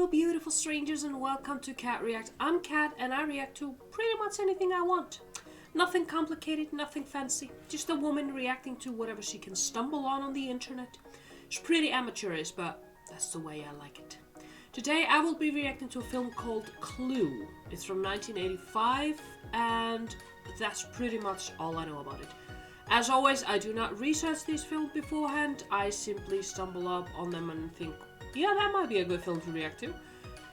Hello beautiful strangers and welcome to Cat React. I'm Cat and I react to pretty much anything I want. Nothing complicated, nothing fancy. Just a woman reacting to whatever she can stumble on the internet. It's pretty amateurish, but that's the way I like it. Today I will be reacting to a film called Clue. It's from 1985 and that's pretty much all I know about it. As always, I do not research these films beforehand. I simply stumble up on them and think, yeah, that might be a good film to react to.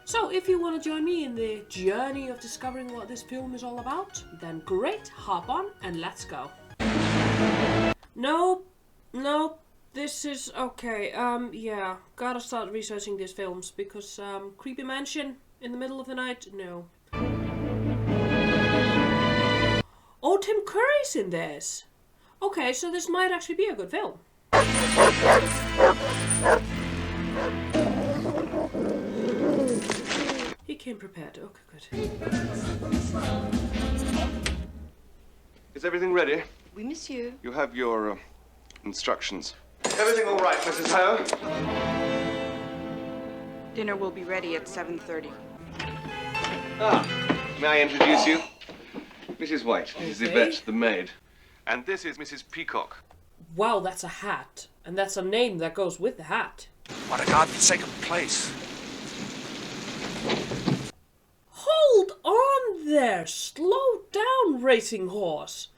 So if you want to join me in the journey of discovering what this film is all about, then great, hop on and let's go. Nope, this is okay. Yeah, gotta start researching these films because creepy mansion in the middle of the night, no. Oh, Tim Curry's in this. Okay, so this might actually be a good film. He came prepared. Okay, good. Is everything ready? Oui, monsieur. You have your instructions. Everything all right, Mrs. Ho? Dinner will be ready at 7:30. May I introduce you? Mrs. White, this is Okay. Yvette, the maid. And this is Mrs. Peacock. Wow, that's a hat. And that's a name that goes with the hat. What a godforsaken place. Hold on there! Slow down, racing horse!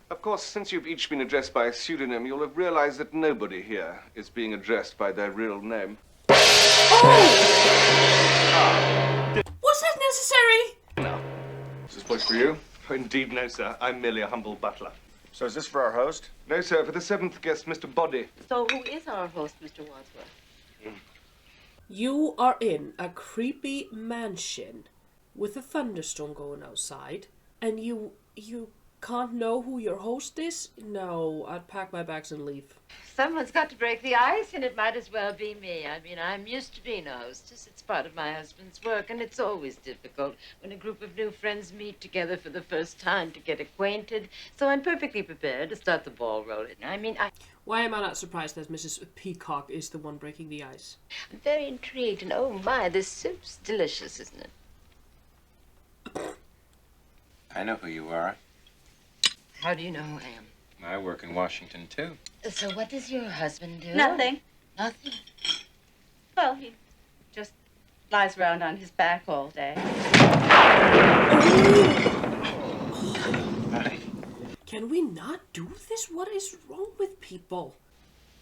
Of course, since you've each been addressed by a pseudonym, you'll have realized that nobody here is being addressed by their real name. Was that necessary? No. Is this place for you? Oh, indeed, no, sir. I'm merely a humble butler. So is this for our host? No, sir, for the seventh guest, Mr. Body. So who is our host, Mr. Wadsworth? You are in a creepy mansion with a thunderstorm going outside, and you can't know who your host is? No, I'd pack my bags and leave. Someone's got to break the ice, and it might as well be me. I mean, I'm used to being a hostess. It's part of my husband's work, and it's always difficult when a group of new friends meet together for the first time to get acquainted. So I'm perfectly prepared to start the ball rolling. Why am I not surprised that Mrs. Peacock is the one breaking the ice? I'm very intrigued, and oh my, this soup's delicious, isn't it? I know who you are. How do you know who I am? I work in Washington, too. So what does your husband do? Nothing. Nothing? Well, he just lies around on his back all day. Hi. Can we not do this? What is wrong with people?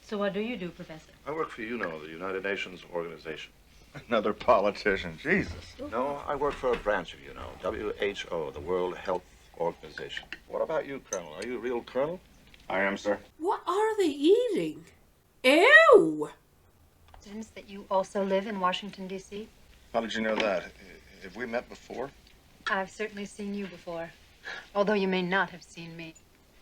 So what do you do, Professor? I work for UNO, the United Nations Organization. Another politician, Jesus. No, I work for a branch of UNO, WHO, the World Health Organization. What about you, Colonel? Are you a real colonel? I am, sir. What are they eating? Ew! Seems that you also live in Washington, D.C.? How did you know that? Have we met before? I've certainly seen you before, although you may not have seen me.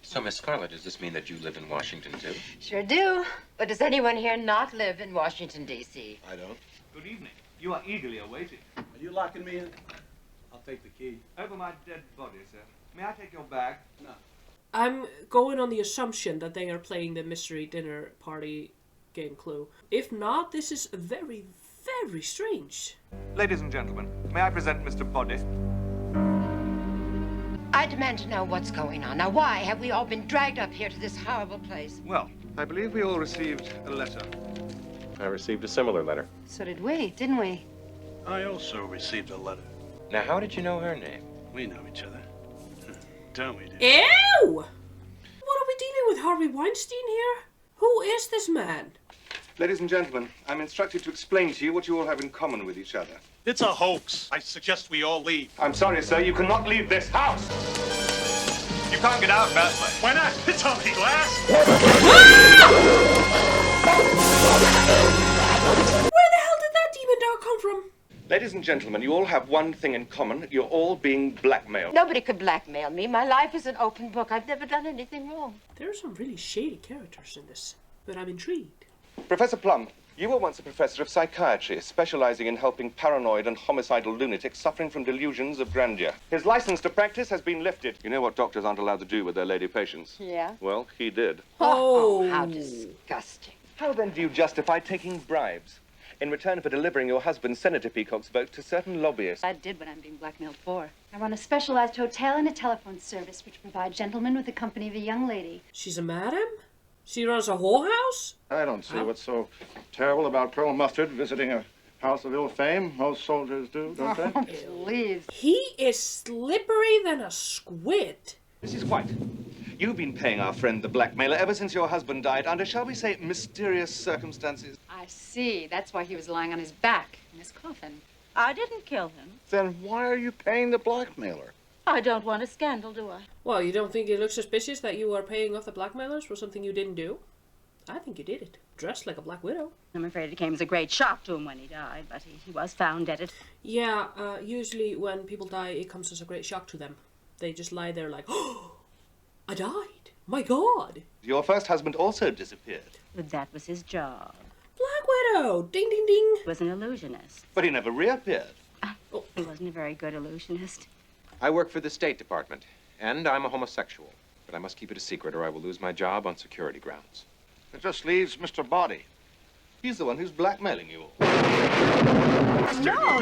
So, Miss Scarlett, does this mean that you live in Washington, too? Sure do. But does anyone here not live in Washington, D.C.? I don't. Good evening. You are eagerly awaited. Are you locking me in? I'll take the key. Over my dead body, sir. May I take your bag? No. I'm going on the assumption that they are playing the mystery dinner party game Clue. If not, this is very, very strange. Ladies and gentlemen, may I present Mr. Body? I demand to know what's going on. Now, why have we all been dragged up here to this horrible place? Well, I believe we all received a letter. I received a similar letter. So did we, didn't we? I also received a letter. Now, how did you know her name? We know each other. Don't we, dear? Ew! What are we dealing with, Harvey Weinstein here? Who is this man? Ladies and gentlemen, I'm instructed to explain to you what you all have in common with each other. It's a hoax. I suggest we all leave. I'm sorry, sir, you cannot leave this house. You can't get out that way. Why not? It's only glass. Where the hell did that demon dog come from? Ladies and gentlemen, you all have one thing in common. You're all being blackmailed. Nobody could blackmail me. My life is an open book. I've never done anything wrong. There are some really shady characters in this, but I'm intrigued. Professor Plum, you were once a professor of psychiatry, specializing in helping paranoid and homicidal lunatics suffering from delusions of grandeur. His license to practice has been lifted. You know what doctors aren't allowed to do with their lady patients? Yeah? Well, he did. Oh. How disgusting. How then do you justify taking bribes? in return for delivering your husband's Senator Peacock's vote to certain lobbyists. I did what I'm being blackmailed for. I run a specialized hotel and a telephone service which provides gentlemen with the company of a young lady. She's a madam? She runs a whorehouse? I don't see what's so terrible about Colonel Mustard visiting a house of ill fame. Most soldiers do, don't they? Oh, please. He is slippery than a squid. Mrs. White, you've been paying our friend the blackmailer ever since your husband died under, shall we say, mysterious circumstances. I see. That's why he was lying on his back in his coffin. I didn't kill him. Then why are you paying the blackmailer? I don't want a scandal, do I? Well, you don't think it looks suspicious that you are paying off the blackmailers for something you didn't do? I think you did it. Dressed like a black widow. I'm afraid it came as a great shock to him when he died, but he was found dead. Yeah, usually when people die, it comes as a great shock to them. They just lie there like, oh, I died. My God. Your first husband also disappeared. But that was his job. Black widow. Ding, ding, ding. He was an illusionist. But he never reappeared. He wasn't a very good illusionist. I work for the State Department, and I'm a homosexual. But I must keep it a secret or I will lose my job on security grounds. It just leaves Mr. Body. He's the one who's blackmailing you all. No,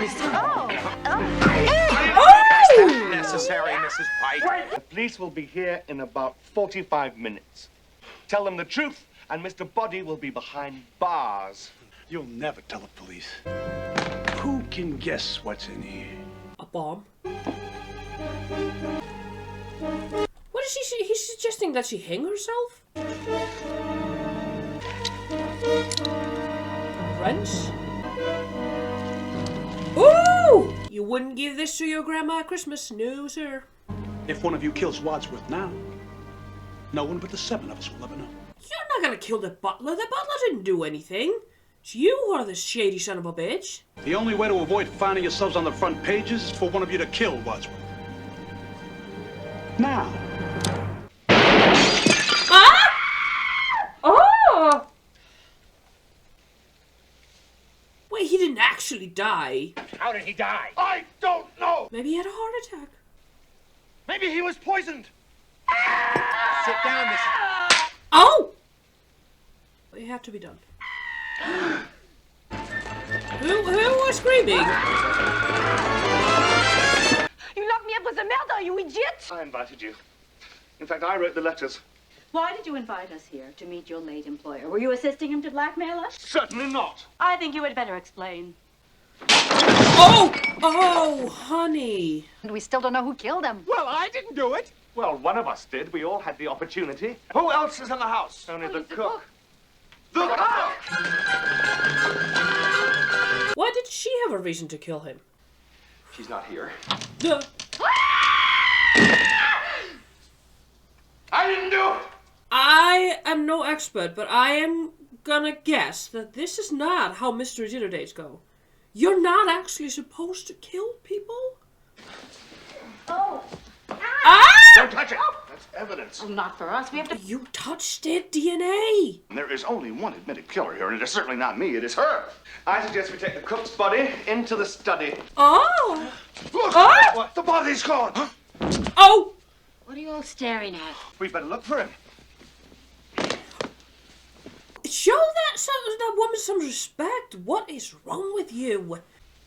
Necessary, Mrs. White. The police will be here in about 45 minutes. Tell them the truth, and Mr. Body will be behind bars. You'll never tell the police. Who can guess what's in here? A bomb. What is he? He's suggesting that she hang herself? A wrench? Ooh! You wouldn't give this to your grandma at Christmas, no, sir. If one of you kills Wadsworth now, no one but the 7 of us will ever know. You're not gonna kill the butler. The butler didn't do anything. It's you who are the shady son of a bitch. The only way to avoid finding yourselves on the front pages is for one of you to kill Wadsworth. Now. Ah! Oh! Wait, he didn't actually die. How did he die? I don't know. Maybe he had a heart attack. Maybe he was poisoned. Sit down, Mrs. Oh! It had to be done. Who was screaming? You locked me up with a murder, you idiot! I invited you. In fact, I wrote the letters. Why did you invite us here to meet your late employer? Were you assisting him to blackmail us? Certainly not. I think you had better explain. Oh! Oh, honey. We still don't know who killed him. Well, I didn't do it. Well, one of us did. We all had the opportunity. Who else is in the house? Only the cook. The cook! Why did she have a reason to kill him? She's not here. Duh. I didn't do it. I am no expert, but I am gonna guess that this is not how mystery dinner dates go. You're not actually supposed to kill people? Oh! Ah! Don't touch it. That's evidence. Well, not for us. We have to... You touched it, DNA. There is only one admitted killer here, and it is certainly not me. It is her. I suggest we take the cook's body into the study. Oh! Look! Ah! The body's gone. Oh! What are you all staring at? We'd better look for him. Show that woman some respect. What is wrong with you?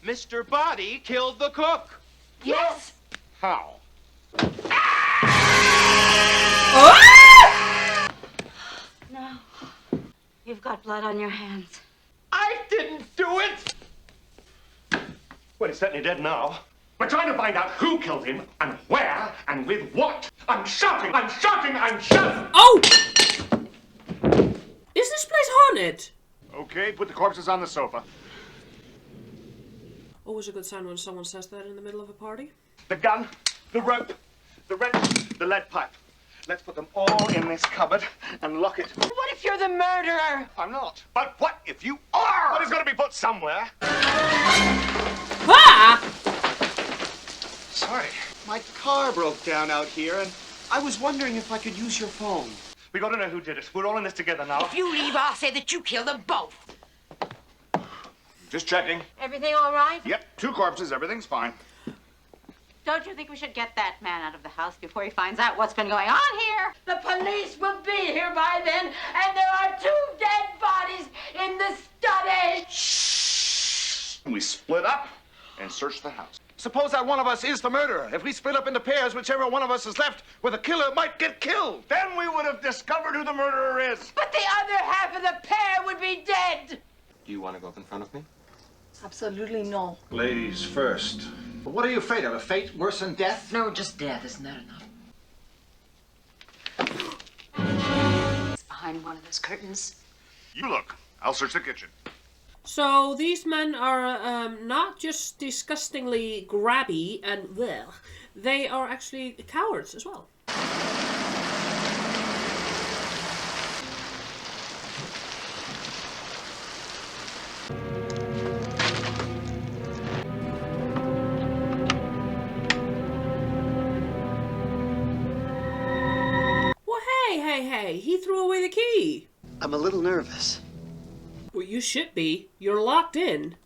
Mr. Body killed the cook. Yes! How? Ah! No. You've got blood on your hands. I didn't do it. Well, he's certainly dead now. We're trying to find out who killed him, and where, and with what. I'm shouting! I'm shouting! I'm shouting! Oh! Is this place haunted? Okay, put the corpses on the sofa. Always a good sign when someone says that in the middle of a party. The gun, the rope, the wrench, the lead pipe. Let's put them all in this cupboard and lock it. What if you're the murderer? I'm not. But what if you are? But it's got to be put somewhere. Ah! Sorry, my car broke down out here, and I was wondering if I could use your phone. We got to know who did it. We're all in this together now. If you leave, I'll say that you killed them both. Just checking. Everything all right? Yep, 2 corpses. Everything's fine. Don't you think we should get that man out of the house before he finds out what's been going on here? The police will be here by then, and there are 2 dead bodies in the study. Shh! We split up and search the house. Suppose that one of us is the murderer. If we split up into pairs, whichever one of us is left with the killer might get killed. Then we would have discovered who the murderer is. But the other half of the pair would be dead. Do you want to go up in front of me? Absolutely no. Ladies first. But what are you afraid of? A fate worse than death? No, just death. Isn't that enough? It's behind one of those curtains. You look. I'll search the kitchen. So these men are not just disgustingly grabby and bleh, they are actually cowards as well. Well, hey, he threw away the key. I'm a little nervous. Well, you should be. You're locked in.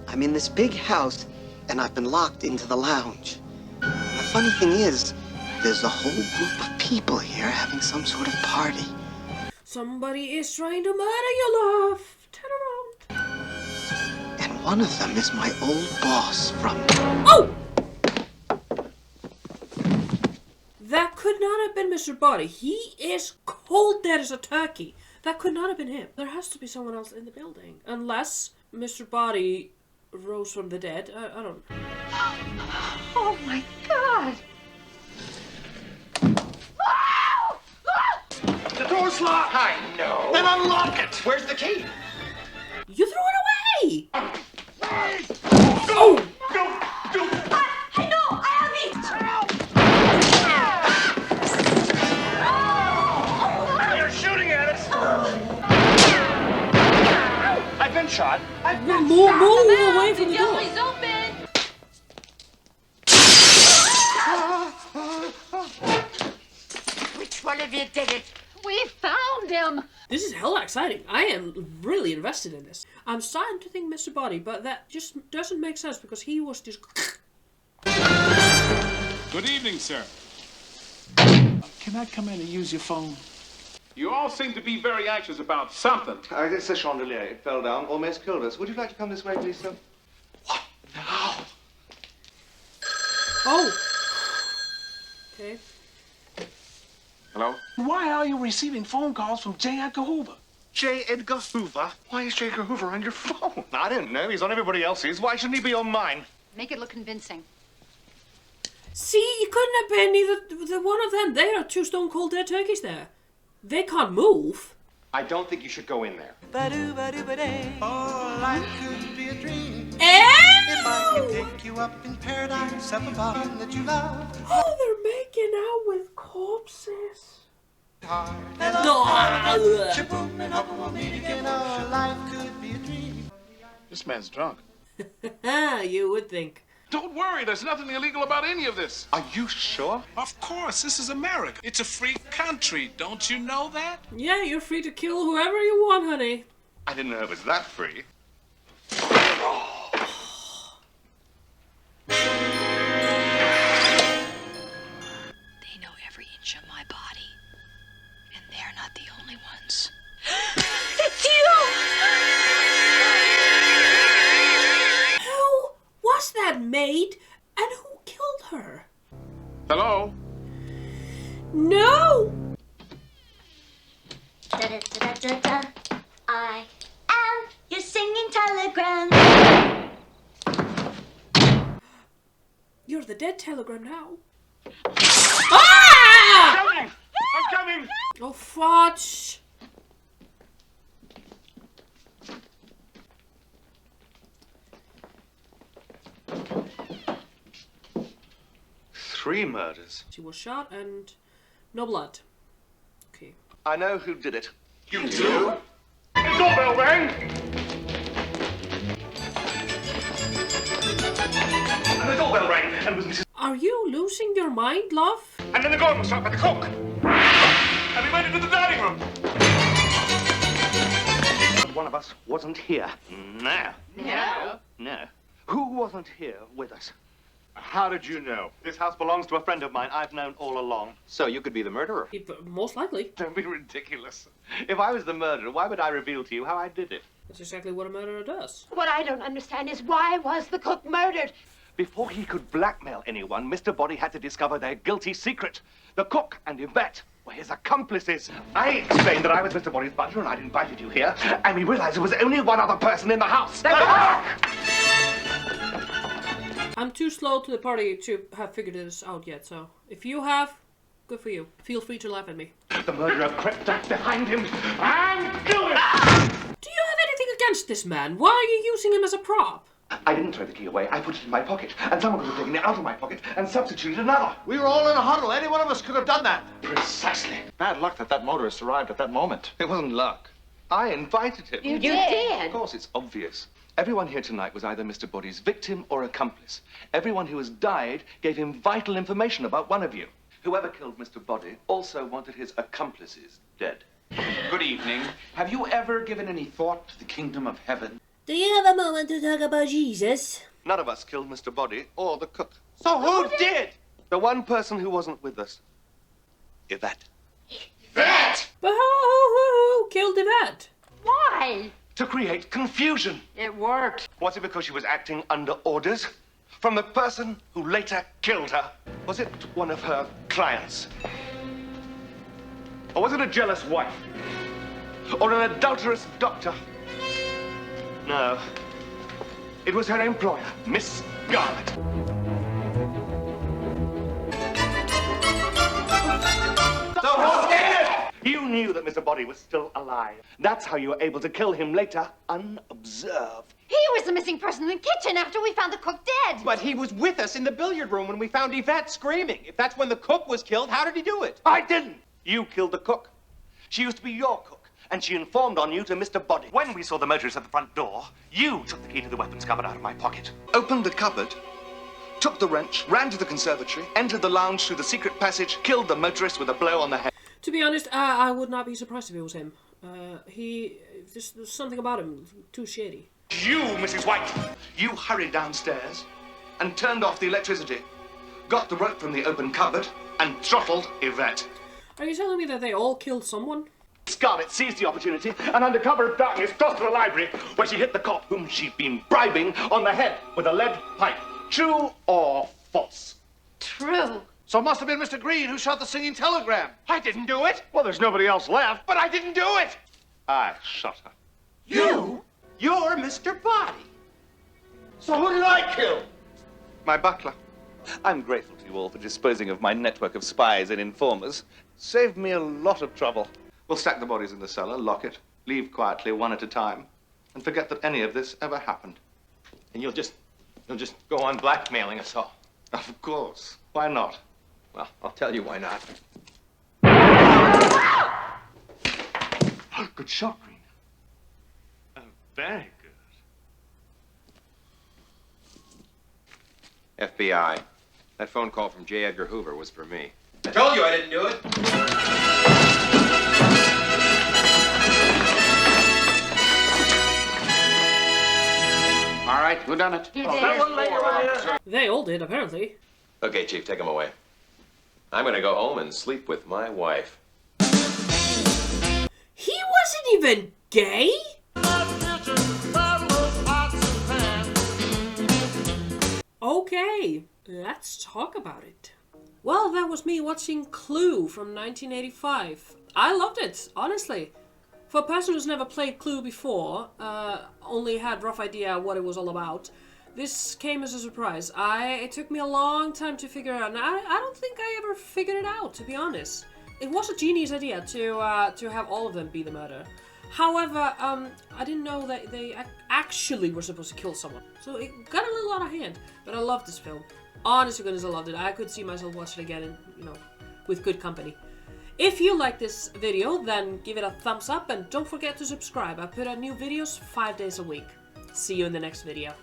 I'm in this big house, and I've been locked into the lounge. The funny thing is, there's a whole group of people here having some sort of party. Somebody is trying to murder you, love. Turn around. And one of them is my old boss from... Oh! That could not have been Mr. Body. He is cold dead as a turkey. That could not have been him. There has to be someone else in the building. Unless Mr. Body rose from the dead. I don't know. Oh, my God. The door's locked. I know. Then unlock it. Where's the key? You threw it away! Go! Go! Go! I know! I have it! You're shooting at us. I've been shot. Move away from the door. Is open! Which one of you did it? We found him. This is hella exciting. I am really invested in this. I'm starting to think Mr. Body, but that just doesn't make sense because he was just... Good evening, sir. Can I come in and use your phone? You all seem to be very anxious about something. It's a chandelier. It fell down, almost killed us. Would you like to come this way, please, sir? What now? Oh! Okay. Hello? Why are you receiving phone calls from J. Edgar Hoover? J. Edgar Hoover? Why is J. Edgar Hoover on your phone? I didn't know. He's on everybody else's. Why shouldn't he be on mine? Make it look convincing. See, you couldn't have been either the one of them. They are two stone cold dead turkeys there. They can't move. I don't think you should go in there. Oh, life could be a dream. Ew! If I can take you up in paradise up above one that you love. Oh, they're making out with corpses. Shaboom, and hope we'll meet again. Oh, life could be a dream. This man's drunk. You would think. Don't worry, there's nothing illegal about any of this. Are you sure? Of course, this is America. It's a free country. Don't you know that? Yeah, you're free to kill whoever you want, honey. I didn't know it was that free. They know every inch of my body. And they're not the only ones. It's you! Who was that maid? And who killed her? Hello? No! Da-da-da-da-da. I am your singing telegram. You're the dead telegram now. Ah! I'm coming! Oh, fudge. Three murders. She was shot and no blood. Okay. I know who did it. You do? The doorbell rang! And the doorbell rang, and it was Mrs. Are you losing your mind, love? And then the gong was struck by the cook. And we went into the dining room. One of us wasn't here. No. No. No. Who wasn't here with us? How did you know? This house belongs to a friend of mine I've known all along. So you could be the murderer. Most likely. Don't be ridiculous. If I was the murderer, why would I reveal to you how I did it? That's exactly what a murderer does. What I don't understand is why was the cook murdered? Before he could blackmail anyone, Mr. Body had to discover their guilty secret. The cook and Yvette were his accomplices. I explained that I was Mr. Body's butler and I'd invited you here, and we realized there was only one other person in the house. I'm too slow to the party to have figured this out yet, so if you have, good for you. Feel free to laugh at me. The murderer crept up behind him and killed him! Do you have anything against this man? Why are you using him as a prop? I didn't throw the key away. I put it in my pocket, and someone could have taken it out of my pocket and substituted another. We were all in a huddle. Any one of us could have done that. Precisely. Bad luck that that motorist arrived at that moment. It wasn't luck. I invited him. You did? Of course, it's obvious. Everyone here tonight was either Mr. Body's victim or accomplice. Everyone who has died gave him vital information about one of you. Whoever killed Mr. Body also wanted his accomplices dead. Good evening. Have you ever given any thought to the kingdom of heaven? Do you have a moment to talk about Jesus? None of us killed Mr. Body or the cook. So who did? The one person who wasn't with us. Yvette. Yvette! But who killed Yvette? Why? To create confusion. It worked. Was it because she was acting under orders from the person who later killed her? Was it one of her clients? Or was it a jealous wife? Or an adulterous doctor? No. It was her employer, Miss Garnett. So who did it? You knew that Mr. Body was still alive. That's how you were able to kill him later, unobserved. He was the missing person in the kitchen after we found the cook dead. But he was with us in the billiard room when we found Yvette screaming. If that's when the cook was killed, how did he do it? I didn't. You killed the cook. She used to be your cook, and she informed on you to Mr. Body. When we saw the motorist at the front door, you took the key to the weapons cupboard out of my pocket, opened the cupboard, took the wrench, ran to the conservatory, entered the lounge through the secret passage, killed the motorist with a blow on the head. To be honest, I would not be surprised if it was him. There's something about him too shady. You, Mrs. White, you hurried downstairs and turned off the electricity, got the rope from the open cupboard, and throttled Yvette. Are you telling me that they all killed someone? Scarlett seized the opportunity and under cover of darkness crossed to the library where she hit the cop whom she'd been bribing on the head with a lead pipe. True or false? True. So it must have been Mr. Green who shot the singing telegram. I didn't do it. Well, there's nobody else left. But I didn't do it. I shot her. You? You're Mr. Body. So who did I kill? My butler. I'm grateful to you all for disposing of my network of spies and informers. Saved me a lot of trouble. We'll stack the bodies in the cellar, lock it, leave quietly one at a time, and forget that any of this ever happened. And you'll just go on blackmailing us all. Of course. Why not? Well, I'll tell you why not. Good shot, Green. Oh, very good. FBI. That phone call from J. Edgar Hoover was for me. I told you I didn't do it. All right, who done it? You did. They all did, apparently. Okay, Chief, take him away. I'm gonna go home and sleep with my wife. He wasn't even gay? Okay, let's talk about it. Well, that was me watching Clue from 1985. I loved it, honestly. For a person who's never played Clue before, only had rough idea what it was all about, this came as a surprise. It took me a long time to figure it out, and I don't think I ever figured it out, to be honest. It was a genius idea to have all of them be the murderer. However, I didn't know that they actually were supposed to kill someone. So it got a little out of hand, but I loved this film. Honest to goodness, I loved it. I could see myself watching it again, and, with good company. If you like this video, then give it a thumbs up, and don't forget to subscribe. I put out new videos 5 days a week. See you in the next video.